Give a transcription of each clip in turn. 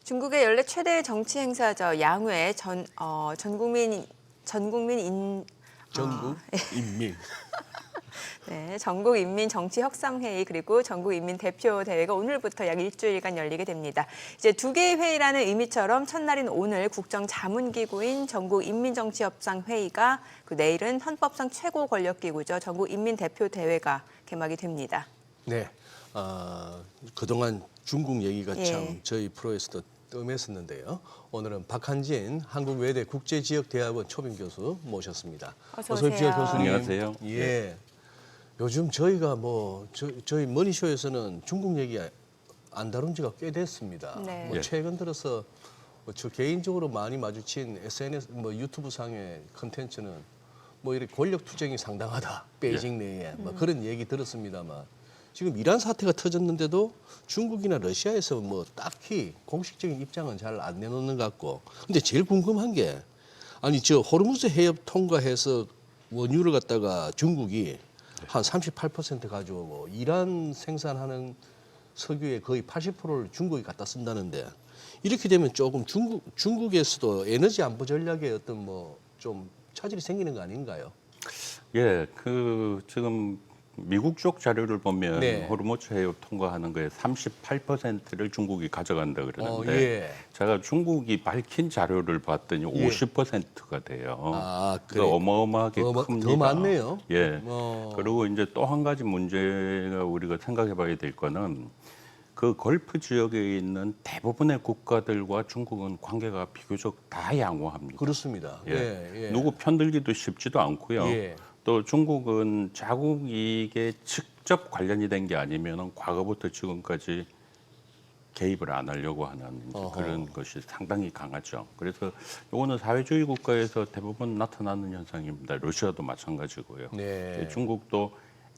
중국의 연례 최대 정치 행사죠. 양회 전국민 전국 인민 네, 전국인민정치협상회의 그리고 전국인민대표대회가 오늘부터 약 일주일간 열리게 됩니다. 이제 두 개의 회의라는 의미처럼 첫날인 오늘 국정자문기구인 전국인민정치협상회의가 내일은 헌법상 최고 권력기구죠. 전국인민대표대회가 개막이 됩니다. 네, 그동안 중국 얘기가 예. 참 저희 프로에서도 뜸했었는데요. 오늘은 박한진 한국외대 국제지역대학원 초빙 교수 모셨습니다. 어서 오십시오, 오세요. 교수님. 안녕하세요. 예. 요즘 저희가 저희 머니쇼에서는 중국 얘기 안 다룬 지가 꽤 됐습니다. 네. 예. 최근 들어서 저 개인적으로 많이 마주친 SNS, 유튜브 상의 컨텐츠는 이렇게 권력 투쟁이 상당하다. 베이징 내에 그런 얘기 들었습니다만 지금 이란 사태가 터졌는데도 중국이나 러시아에서 딱히 공식적인 입장은 잘 안 내놓는 것 같고. 근데 제일 궁금한 게 아니 저 호르무즈 해협 통과해서 원유를 갖다가 중국이 한 38% 가져오고 이란 생산하는 석유의 거의 80%를 중국이 갖다 쓴다는데 이렇게 되면 조금 중국에서도 에너지 안보 전략에 어떤 좀 차질이 생기는 거 아닌가요? 예, 지금 미국 쪽 자료를 보면 네. 호르무즈 해협 통과하는 거에 38%를 중국이 가져간다 그러는데 예. 제가 중국이 밝힌 자료를 봤더니 50%가 돼요. 아, 그래. 어마어마하게 큽니다. 더 많네요. 예. 그리고 이제 또 한 가지 문제가 우리가 생각해봐야 될 거는 그 걸프 지역에 있는 대부분의 국가들과 중국은 관계가 비교적 다 양호합니다. 그렇습니다. 예. 누구 편들기도 쉽지도 않고요. 예. 또 중국은 자국 이익에 직접 관련이 된 게 아니면 과거부터 지금까지 개입을 안 하려고 하는 그런 것이 상당히 강하죠. 그래서 이거는 사회주의 국가에서 대부분 나타나는 현상입니다. 러시아도 마찬가지고요. 네. 중국도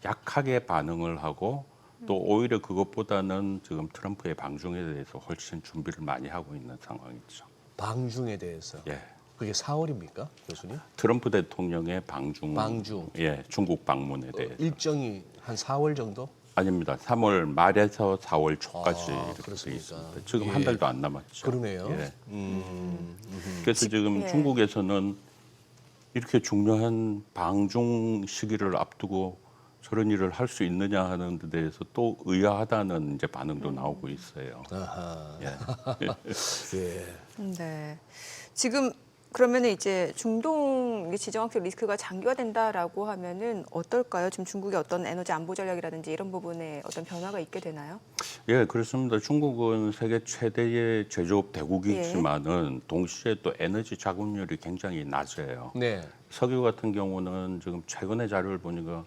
약하게 반응을 하고 또 오히려 그것보다는 지금 트럼프의 방중에 대해서 훨씬 준비를 많이 하고 있는 상황이죠. 방중에 대해서. 예. 그게 4월입니까, 교수님? 트럼프 대통령의 방중. 예, 중국 방문에 대해 일정이 한 4월 정도? 아닙니다. 3월 말에서 4월 초까지 이렇게 돼 그렇습니까? 있습니다. 지금 예. 한 달도 안 남았죠. 그러네요. 예. 그래서 지금 예. 중국에서는 이렇게 중요한 방중 시기를 앞두고 저런 일을 할 수 있느냐 하는 데 대해서 또 의아하다는 이제 반응도 나오고 있어요. 아하. 예. 예. 네. 지금 그러면 이제 중동 지정학적 리스크가 장기화된다라고 하면은 어떨까요? 지금 중국의 어떤 에너지 안보 전략이라든지 이런 부분에 어떤 변화가 있게 되나요? 예, 그렇습니다. 중국은 세계 최대의 제조업 대국이지만은 동시에 또 에너지 자금률이 굉장히 낮아요. 네. 석유 같은 경우는 지금 최근의 자료를 보니까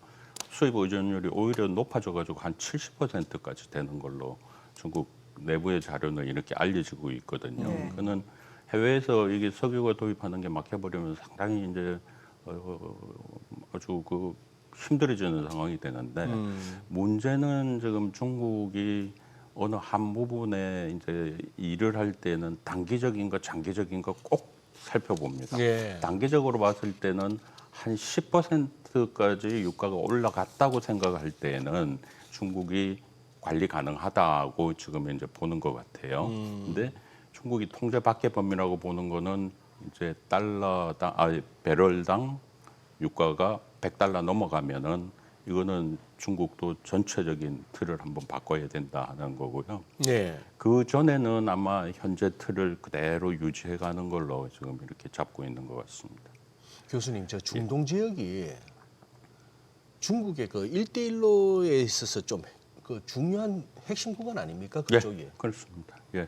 수입 의존율이 오히려 높아져가지고 한 70%까지 되는 걸로 중국 내부의 자료는 이렇게 알려지고 있거든요. 네. 그는 해외에서 이게 석유가 도입하는 게 막혀버리면 상당히 이제 아주 힘들어지는 상황이 되는데 문제는 지금 중국이 어느 한 부분에 이제 일을 할 때는 단기적인가 장기적인가 꼭 살펴봅니다. 예. 단기적으로 봤을 때는 한 10%까지 유가가 올라갔다고 생각할 때에는 중국이 관리 가능하다고 지금 이제 보는 것 같아요. 근데 중국이 통제 밖의 범위라고 보는 거는 이제 배럴당 유가가 100달러 넘어가면은 이거는 중국도 전체적인 틀을 한번 바꿔야 된다 하는 거고요. 네. 그 전에는 아마 현재 틀을 그대로 유지해 가는 걸로 지금 이렇게 잡고 있는 것 같습니다. 교수님, 저 중동 지역이 중국의 그 1대1로에 있어서 좀 중요한 핵심 구간 아닙니까? 그쪽이. 예, 그렇습니다. 예.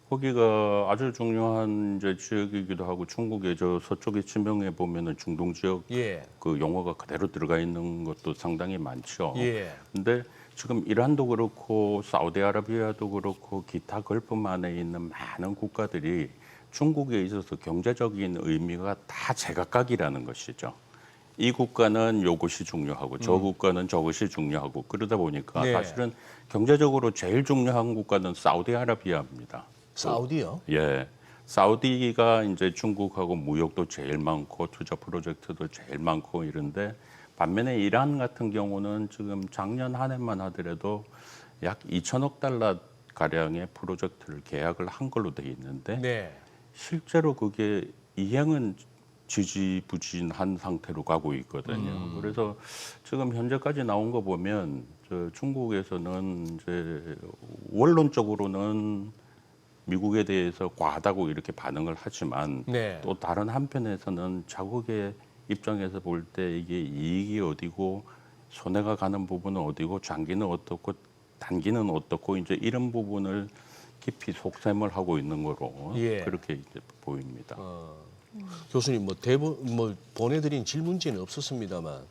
거기가 아주 중요한 이제 지역이기도 하고 중국의 저 서쪽의 지명에 보면은 중동 지역 예. 그 용어가 그대로 들어가 있는 것도 상당히 많죠. 예. 근데 지금 이란도 그렇고 사우디아라비아도 그렇고 기타 걸프만에 있는 많은 국가들이 중국에 있어서 경제적인 의미가 다 제각각이라는 것이죠. 이 국가는 이것이 중요하고 저 국가는 저것이 중요하고 그러다 보니까 네. 사실은 경제적으로 제일 중요한 국가는 사우디아라비아입니다. 사우디요? 예. 사우디가 이제 중국하고 무역도 제일 많고 투자 프로젝트도 제일 많고 이런데 반면에 이란 같은 경우는 지금 작년 한 해만 하더라도 약 2천억 달러 가량의 프로젝트를 계약을 한 걸로 돼 있는데 네. 실제로 그게 이행은 지지부진한 상태로 가고 있거든요. 그래서 지금 현재까지 나온 거 보면 중국에서는 이제 원론적으로는 미국에 대해서 과하다고 이렇게 반응을 하지만 네. 또 다른 한편에서는 자국의 입장에서 볼 때 이게 이익이 어디고 손해가 가는 부분은 어디고 장기는 어떻고 단기는 어떻고 이제 이런 부분을 깊이 속셈을 하고 있는 거로 예. 그렇게 이제 보입니다. 교수님 뭐 보내드린 질문지는 없었습니다만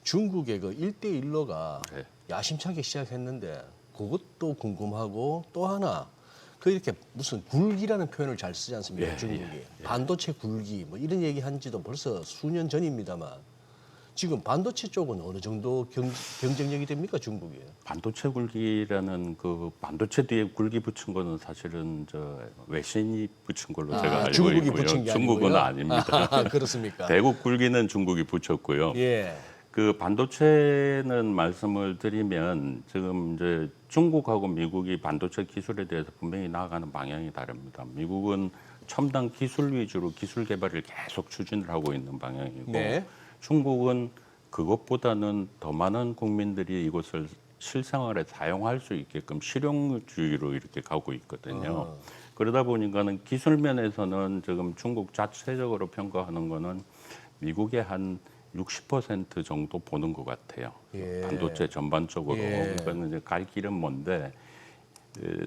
중국의 그 1대1로가 네. 야심차게 시작했는데 그것도 궁금하고 또 하나 그 이렇게 무슨 굴기라는 표현을 잘 쓰지 않습니까? 예, 중국이 예, 예. 반도체 굴기 뭐 이런 얘기 한 지도 벌써 수년 전입니다만 지금 반도체 쪽은 어느 정도 경쟁력이 됩니까 중국이? 반도체 굴기라는 그 반도체 뒤에 굴기 붙인 거는 사실은 저 외신이 붙인 걸로 제가 알고 중국이 있고요. 붙인 게 중국은 아니고요? 아닙니다. 그렇습니까? 대국 굴기는 중국이 붙였고요. 예. 그 반도체는 말씀을 드리면 지금 이제 중국하고 미국이 반도체 기술에 대해서 분명히 나아가는 방향이 다릅니다. 미국은 첨단 기술 위주로 기술 개발을 계속 추진을 하고 있는 방향이고 네. 중국은 그것보다는 더 많은 국민들이 이것을 실생활에 사용할 수 있게끔 실용주의로 이렇게 가고 있거든요. 그러다 보니까는 기술 면에서는 지금 중국 자체적으로 평가하는 거는 미국의 한 60% 정도 보는 것 같아요. 예. 반도체 전반적으로. 예. 그러니까 이제 갈 길은 먼데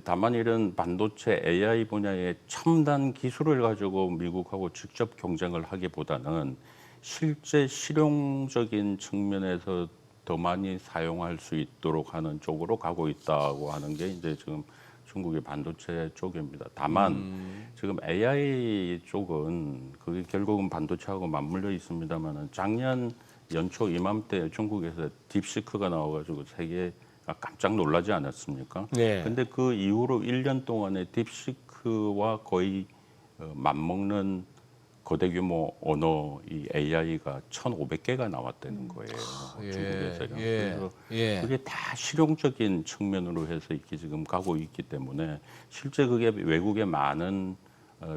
다만 이런 반도체 AI 분야의 첨단 기술을 가지고 미국하고 직접 경쟁을 하기보다는 실제 실용적인 측면에서 더 많이 사용할 수 있도록 하는 쪽으로 가고 있다고 하는 게 이제 지금 중국의 반도체 쪽입니다. 다만 지금 AI 쪽은 그게 결국은 반도체하고 맞물려 있습니다만은 작년 연초 이맘때 중국에서 딥시크가 나와가지고 세계가 깜짝 놀라지 않았습니까? 네. 근데 그 이후로 1년 동안에 딥시크와 거의 맞먹는 거대 규모 언어 이 AI가 1,500개가 나왔다는 거예요. 예, 중국에서요. 예, 그래서 예. 그게 다 실용적인 측면으로 해서 이렇게 지금 가고 있기 때문에 실제 그게 외국의 많은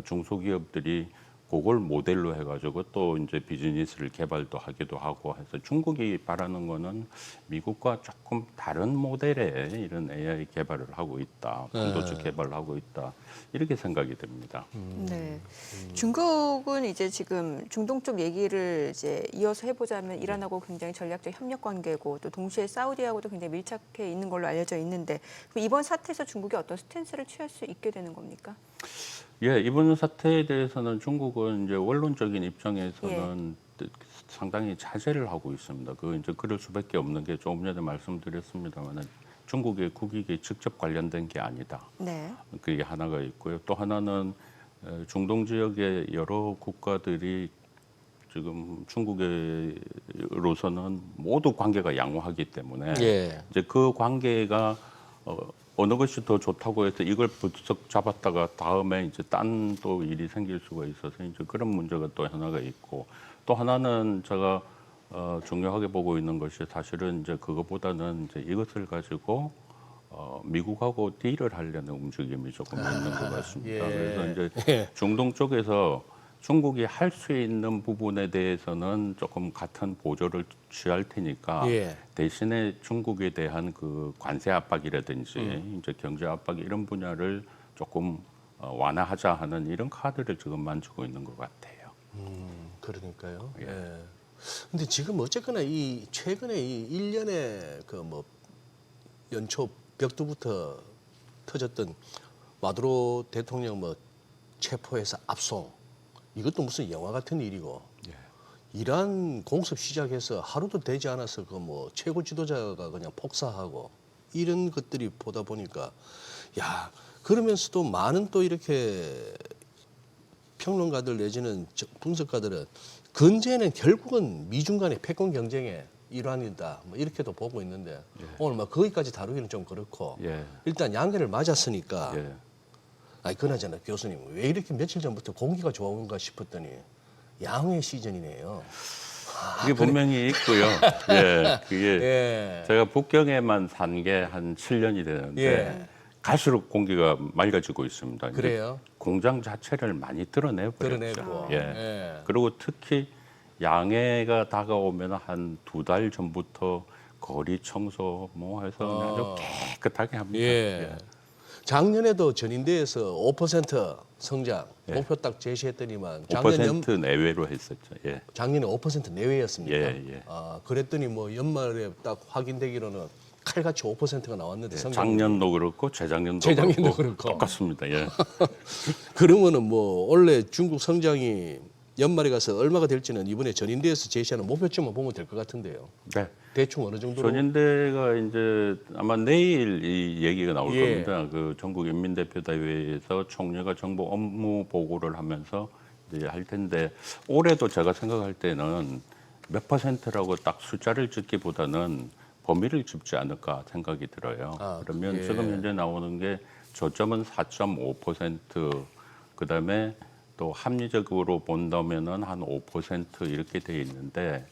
중소기업들이 그걸 모델로 해가지고 또 이제 비즈니스를 개발도 하기도 하고 해서 중국이 바라는 거는 미국과 조금 다른 모델의 이런 AI 개발을 하고 있다, 반도체 개발을 하고 있다 이렇게 생각이 됩니다. 네. 중국은 이제 지금 중동 쪽 얘기를 이제 이어서 해보자면 이란하고 굉장히 전략적 협력 관계고 또 동시에 사우디하고도 굉장히 밀착해 있는 걸로 알려져 있는데 그럼 이번 사태에서 중국이 어떤 스탠스를 취할 수 있게 되는 겁니까? 예, 이번 사태에 대해서는 중국은 이제 원론적인 입장에서는 상당히 자제를 하고 있습니다. 그 이제 그럴 수밖에 없는 게 조금 전에 말씀드렸습니다만은 중국의 국익에 직접 관련된 게 아니다. 네. 그게 하나가 있고요. 또 하나는 중동 지역의 여러 국가들이 지금 중국으로서는 모두 관계가 양호하기 때문에 예. 이제 그 관계가 어느 것이 더 좋다고 해서 이걸 부쩍 잡았다가 다음에 이제 딴 또 일이 생길 수가 있어서 이제 그런 문제가 또 하나가 있고 또 하나는 제가 중요하게 보고 있는 것이 사실은 이제 그것보다는 이제 이것을 가지고 미국하고 딜을 하려는 움직임이 조금 있는 것 같습니다. 예. 그래서 이제 예. 중동 쪽에서 중국이 할 수 있는 부분에 대해서는 조금 같은 보조를 취할 테니까 예. 대신에 중국에 대한 그 관세 압박이라든지 이제 경제 압박 이런 분야를 조금 완화하자 하는 이런 카드를 지금 만지고 있는 것 같아요. 그러니까요. 예. 예. 근데 지금 어쨌거나 이 최근에 이 1년에 그 뭐 연초 벽두부터 터졌던 마두로 대통령 뭐 체포해서 압송 이것도 무슨 영화 같은 일이고 이란 공습 시작해서 하루도 되지 않아서 그 뭐 최고 지도자가 그냥 폭사하고 이런 것들이 보다 보니까 야 그러면서도 많은 또 이렇게 평론가들 내지는 분석가들은 근제는 결국은 미중 간의 패권 경쟁의 일환이다. 뭐 이렇게도 보고 있는데 오늘 막 거기까지 다루기는 좀 그렇고 예. 일단 양해를 맞았으니까 예. 아니 그나저나 교수님 왜 이렇게 며칠 전부터 공기가 좋은가 싶었더니 양회 시즌이네요. 그게 분명히 있고요. 예, 그게 예. 제가 북경에만 산 게 한 7년이 되는데 예. 갈수록 공기가 맑아지고 있습니다. 이제 그래요? 공장 자체를 많이 드러내버렸죠. 드러내고. 예. 예. 그리고 특히 양해가 다가오면 한 2달 전부터 거리 청소 뭐 해서 아주 깨끗하게 합니다. 예. 작년에도 전인대에서 5% 성장 예. 목표 딱 제시했더니만 5% 내외로 했었죠. 예. 작년에 5% 내외였습니까? 예, 예. 아, 그랬더니 뭐 연말에 딱 확인되기로는 칼같이 5%가 나왔는데 성장. 작년도 그렇고 재작년도 재작년도 그렇고 그렇고. 똑같습니다. 예. 그러면은 뭐 원래 중국 성장이 연말에 가서 얼마가 될지는 이번에 전인대에서 제시하는 목표점만 보면 될 것 같은데요. 네. 대충 어느 정도로? 전인대가 이제 아마 내일 이 얘기가 나올 예. 겁니다. 그 전국 인민대표다회에서 총리가 정부 업무 보고를 하면서 이제 할 텐데 올해도 제가 생각할 때는 몇 %라고 딱 숫자를 짓기보다는 범위를 짚지 않을까 생각이 들어요. 아, 그러면 예. 지금 현재 나오는 게 저점은 4.5%, 그다음에 또 합리적으로 본다면은 한 5% 이렇게 돼 있는데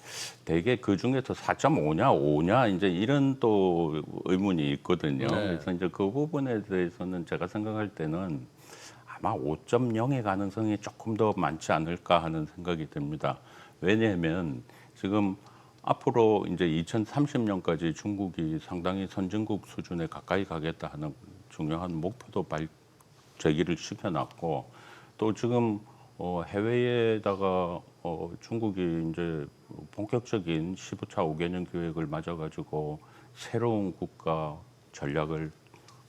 대개 그 중에서 4.5냐 5냐 이제 이런 또 의문이 있거든요. 네. 그래서 이제 그 부분에 대해서는 제가 생각할 때는 아마 5.0의 가능성이 조금 더 많지 않을까 하는 생각이 듭니다. 왜냐하면 지금 앞으로 이제 2030년까지 중국이 상당히 선진국 수준에 가까이 가겠다 하는 중요한 목표도 제기를 시켜놨고 또 지금 해외에다가 중국이 이제 본격적인 15차 5개년 계획을 맞아가지고 새로운 국가 전략을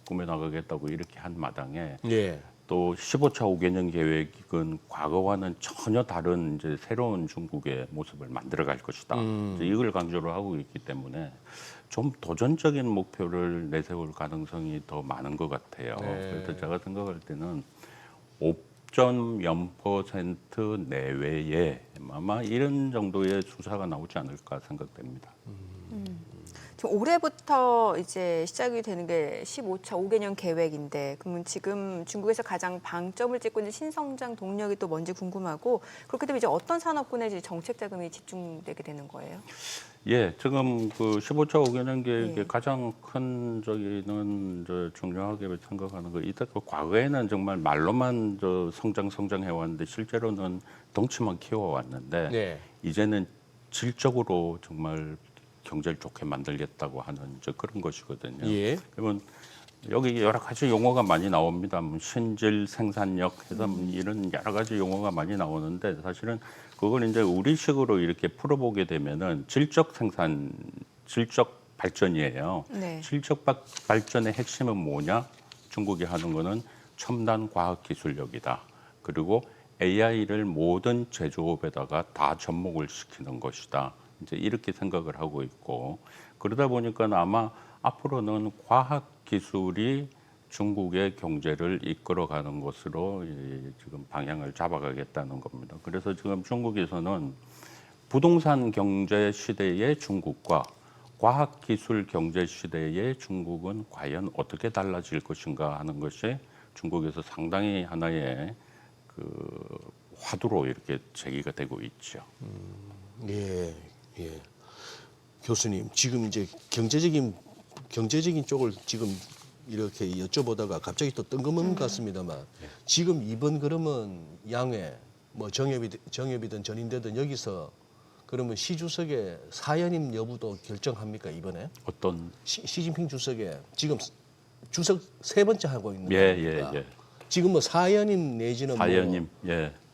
꾸며나가겠다고 이렇게 한 마당에 예. 또 15차 5개년 계획은 과거와는 전혀 다른 이제 새로운 중국의 모습을 만들어갈 것이다. 이제 이걸 강조를 하고 있기 때문에 좀 도전적인 목표를 내세울 가능성이 더 많은 것 같아요. 네. 그래서 제가 생각할 때는 5.0% 내외에 아마 이런 정도의 수사가 나오지 않을까 생각됩니다. 지금 올해부터 이제 시작이 되는 게 15차 5개년 계획인데 그러면 지금 중국에서 가장 방점을 찍고 있는 신성장 동력이 또 뭔지 궁금하고 그렇게 되면 이제 어떤 산업군에 이제 정책 자금이 집중되게 되는 거예요? 예, 지금 그 15차 5개년 계획의 예. 가장 큰 저기는 중요하게 생각하는 거 이때 그 과거에는 정말 말로만 성장해 왔는데 실제로는 덩치만 키워 왔는데 네. 이제는 질적으로 정말 경제를 좋게 만들겠다고 하는 그런 것이거든요. 예. 그러면 여기 여러 가지 용어가 많이 나옵니다. 뭐 신질, 생산력 해서 이런 여러 가지 용어가 많이 나오는데 사실은 그걸 이제 우리식으로 이렇게 풀어보게 되면은 질적 발전이에요. 네. 질적 발전의 핵심은 뭐냐? 중국이 하는 거는 첨단 과학 기술력이다. 그리고 AI를 모든 제조업에다가 다 접목을 시키는 것이다. 이제 이렇게 생각을 하고 있고 그러다 보니까 아마 앞으로는 과학 기술이 중국의 경제를 이끌어가는 것으로 지금 방향을 잡아가겠다는 겁니다. 그래서 지금 중국에서는 부동산 경제 시대의 중국과 과학기술 경제 시대의 중국은 과연 어떻게 달라질 것인가 하는 것이 중국에서 상당히 하나의 그 화두로 이렇게 제기가 되고 있죠. 예. 예. 교수님, 지금 이제 경제적인 쪽을 지금 이렇게 여쭤보다가 갑자기 또 뜬금없는 것 같습니다만 지금 이번 그러면 양회 뭐 정협이든 전인대든 여기서 그러면 시 주석의 사연임 여부도 결정합니까 이번에? 어떤 시진핑 주석의 지금 주석 3번째 하고 있는 예. 지금 뭐 사연임 내지는 사연님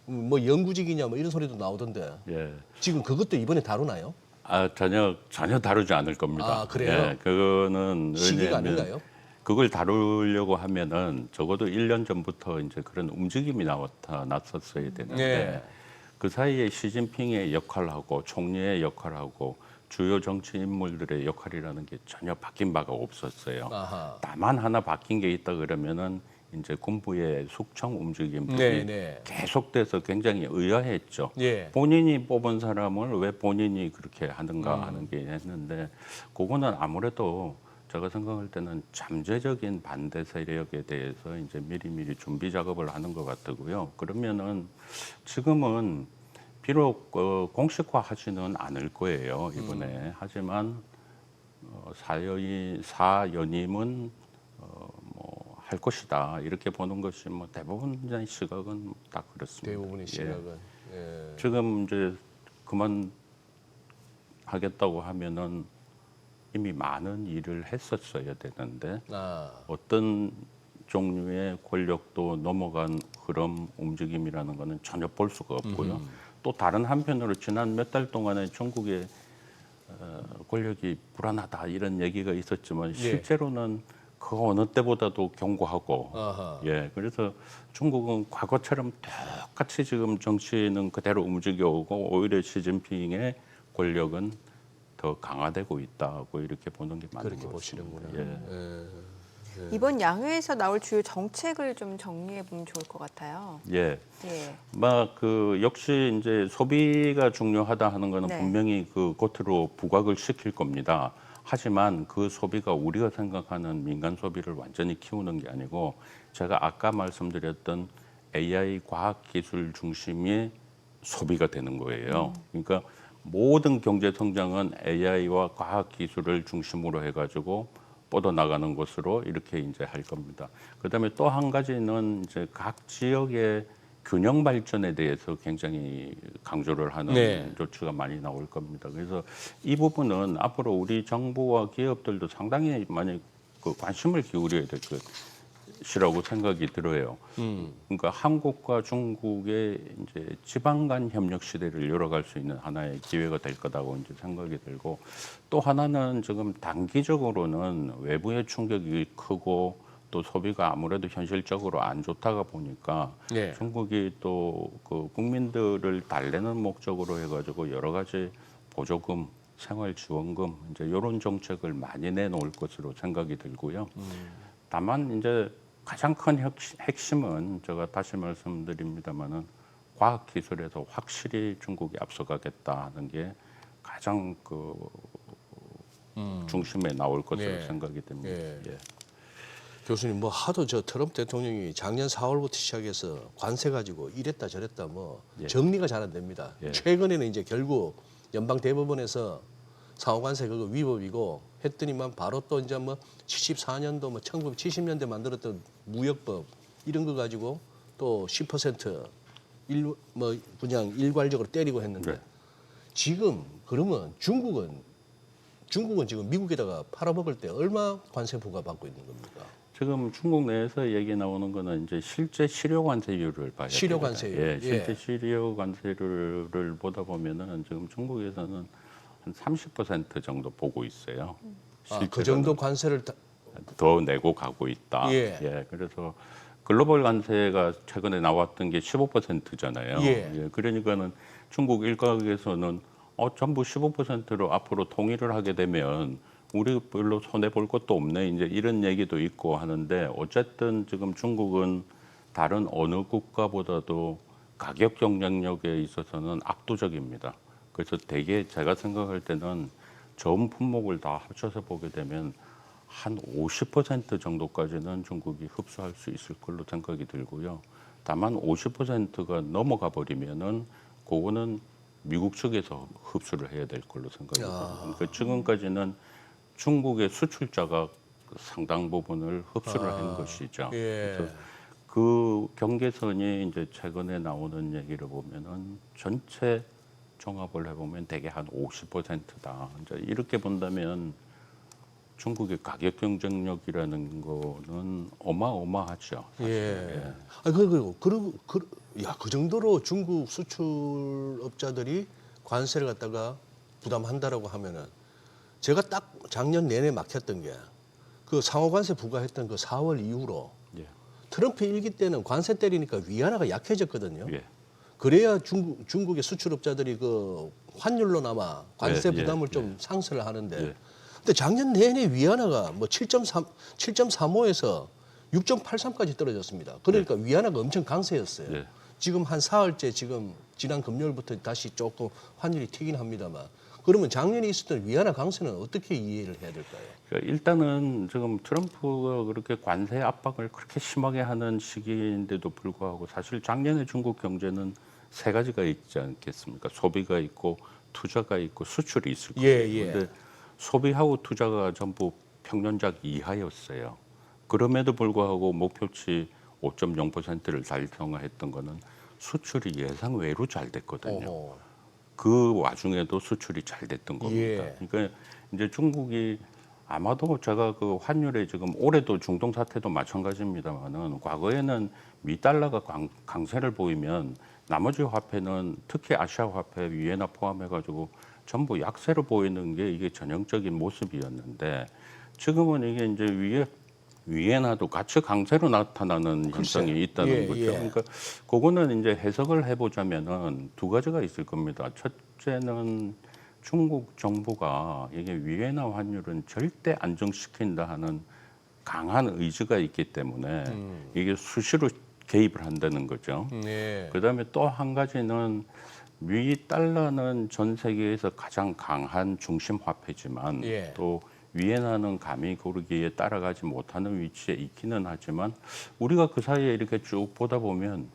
뭐 영구직이냐 뭐 이런 소리도 나오던데 예. 지금 그것도 이번에 다루나요? 전혀 다루지 않을 겁니다. 아, 그래요? 예, 그거는 시기가 왜냐하면 아닌가요? 그걸 다루려고 하면은 적어도 1년 전부터 이제 그런 움직임이 나타났었어야 되는데 네. 그 사이에 시진핑의 역할하고 총리의 역할하고 주요 정치 인물들의 역할이라는 게 전혀 바뀐 바가 없었어요. 아하. 다만 하나 바뀐 게 있다 그러면은 이제 군부의 숙청 움직임들이 네. 계속돼서 굉장히 의아했죠. 예. 본인이 뽑은 사람을 왜 본인이 그렇게 하는가 하는 게 했는데 그거는 아무래도 제가 생각할 때는 잠재적인 반대 세력에 대해서 이제 미리미리 준비 작업을 하는 것 같고요. 그러면은 지금은 비록 공식화하지는 않을 거예요 이번에. 하지만 사연임은 뭐 할 것이다 이렇게 보는 것이 뭐 대부분의 시각은 다 그렇습니다. 대부분의 시각은 예. 지금 이제 그만 하겠다고 하면은 이미 많은 일을 했었어야 되는데 아, 어떤 종류의 권력도 넘어간 흐름 움직임이라는 것은 전혀 볼 수가 없고요. 또 다른 한편으로 지난 몇 달 동안에 중국의 권력이 불안하다 이런 얘기가 있었지만 실제로는 그 어느 때보다도 견고하고 아하. 예 그래서 중국은 과거처럼 똑같이 지금 정치는 그대로 움직여오고 오히려 시진핑의 권력은 더 강화되고 있다고 이렇게 보는 게 맞는 그렇게 것 보시는구나. 같습니다. 예. 이번 양회에서 나올 주요 정책을 좀 정리해 보면 좋을 것 같아요. 예. 예. 막 그 역시 이제 소비가 중요하다 하는 거는 네. 분명히 그 겉으로 부각을 시킬 겁니다. 하지만 그 소비가 우리가 생각하는 민간 소비를 완전히 키우는 게 아니고 제가 아까 말씀드렸던 AI 과학 기술 중심의 소비가 되는 거예요. 그러니까 모든 경제 성장은 AI와 과학 기술을 중심으로 해가지고 뻗어나가는 것으로 이렇게 이제 할 겁니다. 그다음에 또 한 가지는 이제 각 지역의 균형 발전에 대해서 굉장히 강조를 하는 네. 조치가 많이 나올 겁니다. 그래서 이 부분은 앞으로 우리 정부와 기업들도 상당히 많이 그 관심을 기울여야 될 것이라고 생각이 들어요. 그러니까 한국과 중국의 이제 지방 간 협력 시대를 열어갈 수 있는 하나의 기회가 될 거다고 이제 생각이 들고 또 하나는 지금 단기적으로는 외부의 충격이 크고 또 소비가 아무래도 현실적으로 안 좋다가 보니까 네. 중국이 또 그 국민들을 달래는 목적으로 해가지고 여러 가지 보조금, 생활지원금 이제 이런 정책을 많이 내놓을 것으로 생각이 들고요. 다만 이제 가장 큰 핵심은 제가 다시 말씀드립니다만은 과학기술에서 확실히 중국이 앞서가겠다 하는 게 가장 그 중심에 나올 것으로 네. 생각이 됩니다. 예. 예. 교수님 뭐 하도 저 트럼프 대통령이 작년 4월부터 시작해서 관세 가지고 이랬다 저랬다 뭐 예. 정리가 잘 안 됩니다. 예. 최근에는 이제 결국 연방 대법원에서 상호관세 그거 위법이고 했더니만 바로 또 이제 뭐 74년도 뭐 1970년대 만들었던 무역법 이런 거 가지고 또 10% 뭐 그냥 일괄적으로 때리고 했는데 네. 지금 그러면 중국은 지금 미국에다가 팔아먹을 때 얼마 관세 부과받고 있는 겁니까? 지금 중국 내에서 얘기 나오는 거는 이제 실제 실효 관세율을 봐야 실효 됩니다. 관세율. 예, 실제 예. 실효 관세율을 보다 보면은 지금 중국에서는 한 30% 정도 보고 있어요. 아, 그 정도 관세를 더 내고 가고 있다. 예. 그래서 글로벌 관세가 최근에 나왔던 게 15%잖아요. 예. 그러니까는 중국 일각에서는 전부 15%로 앞으로 통일을 하게 되면 우리 별로 손해 볼 것도 없네. 이제 이런 얘기도 있고 하는데 어쨌든 지금 중국은 다른 어느 국가보다도 가격 경쟁력에 있어서는 압도적입니다. 그래서 되게 제가 생각할 때는 전 품목을 다 합쳐서 보게 되면 한 50% 정도까지는 중국이 흡수할 수 있을 걸로 생각이 들고요. 다만 50%가 넘어가 버리면은 그거는 미국 측에서 흡수를 해야 될 걸로 생각이 듭니다. 그러니까 지금까지는 중국의 수출자가 상당 부분을 흡수를 한 것이죠. 예. 그래서 그 경계선이 이제 최근에 나오는 얘기를 보면은 전체 종합을 해보면 대개 한 50%다. 이제 이렇게 본다면 중국의 가격 경쟁력이라는 거는 어마어마하죠. 사실. 예. 아 그리고 그 정도로 중국 수출업자들이 관세를 갖다가 부담한다라고 하면은 제가 딱 작년 내내 막혔던 게 그 상호관세 부과했던 그 4월 이후로 예. 트럼프 일기 때는 관세 때리니까 위안화가 약해졌거든요. 예. 그래야 중국의 수출업자들이 그 환율로나마 관세 예, 부담을 예, 좀 상쇄를 하는데 예. 근데 작년 내내 위안화가 뭐 7.35에서 6.83까지 떨어졌습니다. 그러니까 위안화가 엄청 강세였어요. 예. 지금 한 사흘째 지금 지난 금요일부터 다시 조금 환율이 튀긴 합니다만 그러면 작년에 있었던 위안화 강세는 어떻게 이해를 해야 될까요? 그러니까 일단은 지금 트럼프가 그렇게 관세 압박을 그렇게 심하게 하는 시기인데도 불구하고 사실 작년에 중국 경제는 세 가지가 있지 않겠습니까? 소비가 있고 투자가 있고 수출이 있을 거예요. 예. 그런데 소비하고 투자가 전부 평년작 이하였어요. 그럼에도 불구하고 목표치 5.0%를 달성했던 거는 수출이 예상 외로 잘 됐거든요. 어허. 그 와중에도 수출이 잘 됐던 겁니다. 예. 그러니까 이제 중국이 아마도 제가 그 환율에 지금 올해도 중동 사태도 마찬가지입니다만은 과거에는 미 달러가 강세를 보이면 나머지 화폐는 특히 아시아 화폐 위에나 포함해가지고 전부 약세로 보이는 게 이게 전형적인 모습이었는데 지금은 이게 이제 위에나도 같이 강세로 나타나는 현상이 있다는 예, 거죠. 예. 그러니까 그거는 이제 해석을 해보자면은 두 가지가 있을 겁니다. 첫째는 중국 정부가 이게 위에나 환율은 절대 안정시킨다 하는 강한 의지가 있기 때문에 이게 수시로 개입을 한다는 거죠. 네. 그다음에 또 한 가지는 미 달러는 전 세계에서 가장 강한 중심 화폐지만 예. 또 위에나는 감히 고르기에 따라가지 못하는 위치에 있기는 하지만 우리가 그 사이에 이렇게 쭉 보다 보면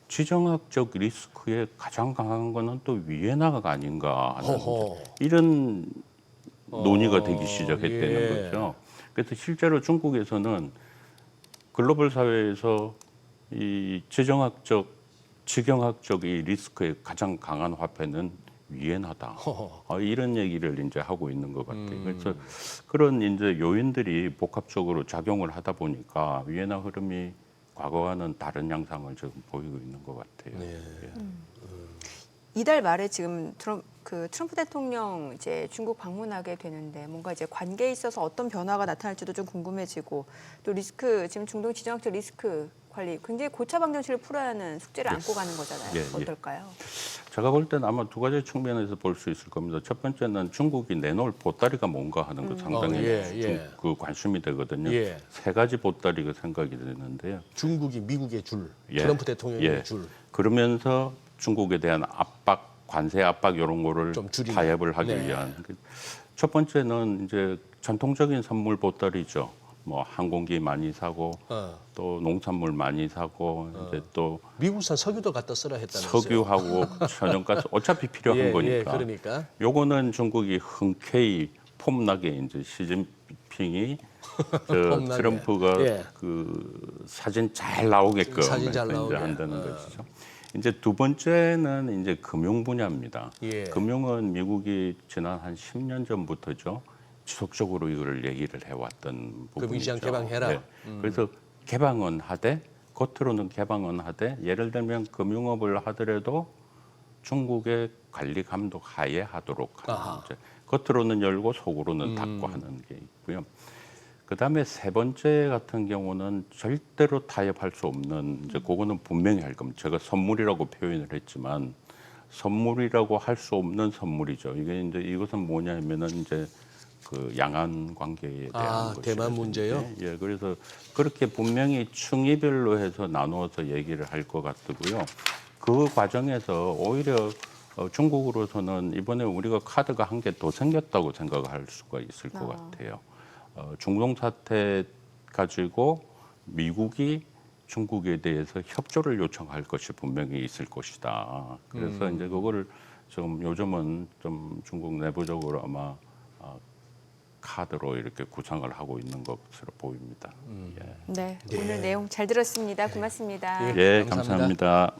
지정학적 리스크에 가장 강한 거는 또 위에나가 아닌가 하는 허허. 이런 논의가 되기 시작했다는 예. 거죠. 그래서 실제로 중국에서는 글로벌 사회에서 이 지정학적 이 리스크에 가장 강한 화폐는 위에나다. 허허. 이런 얘기를 이제 하고 있는 것 같아요. 그래서 그런 이제 요인들이 복합적으로 작용을 하다 보니까 위에나 흐름이 과거와는 다른 양상을 지금 보이고 있는 것 같아요. 네. 예. 이달 말에 지금 트럼프 대통령 이제 중국 방문하게 되는데 뭔가 이제 관계에 있어서 어떤 변화가 나타날지도 좀 궁금해지고 또 리스크 지금 중동 지정학적 리스크 관리 굉장히 고차방 정치를 풀어야 하는 숙제를 안고 가는 거잖아요. 예, 예. 어떨까요? 제가 볼 때는 아마 두 가지 측면에서 볼 수 있을 겁니다. 첫 번째는 중국이 내놓을 보따리가 뭔가 하는 거 상당히 예. 그 관심이 되거든요. 예. 세 가지 보따리가 생각이 되는데요. 중국이 미국의 줄, 예. 트럼프 대통령의 예. 줄. 그러면서 중국에 대한 압박, 관세 압박 이런 거를 좀 줄이는. 타협을 하기 네. 위한. 첫 번째는 이제 전통적인 선물 보따리죠. 뭐 항공기 많이 사고 또 농산물 많이 사고 이제 또 미국산 석유도 갖다 쓰라 했다면서요. 석유하고 천연가스 어차피 필요한 예, 거니까. 예, 그러니까. 요거는 중국이 흔쾌히 폼나게 이제 시진핑이 폼나게. 트럼프가 예. 그 사진 잘 나오게끔 사진 잘 이제 나오게. 한다는 것이죠. 이제 두 번째는 이제 금융 분야입니다. 예. 금융은 미국이 지난 한 10년 전부터죠. 지속적으로 이거를 얘기를 해왔던 부분이죠. 금융시장 개방해라. 네. 그래서 개방은 하되 겉으로는 개방은 하되 예를 들면 금융업을 하더라도 중국의 관리 감독 하에 하도록 하는 아하. 이제 겉으로는 열고 속으로는 닫고 하는 게 있고요. 그다음에 세 번째 같은 경우는 절대로 타협할 수 없는 이제 그거는 분명히 할 겁니다. 제가 선물이라고 표현을 했지만 선물이라고 할 수 없는 선물이죠. 이게 이제 이것은 뭐냐면은 이제 그 양안 관계에 대한 것이죠. 대만 문제요? 예, 그래서 그렇게 분명히 층위별로 해서 나누어서 얘기를 할 것 같고요. 그 과정에서 오히려 중국으로서는 이번에 우리가 카드가 한 개 더 생겼다고 생각할 수가 있을 것 같아요. 중동 사태 가지고 미국이 중국에 대해서 협조를 요청할 것이 분명히 있을 것이다. 그래서 이제 그거를 좀 요즘은 좀 중국 내부적으로 아마 카드로 이렇게 구상을 하고 있는 것으로 보입니다. 네, 오늘 내용 잘 들었습니다. 고맙습니다. 예, 감사합니다. 감사합니다.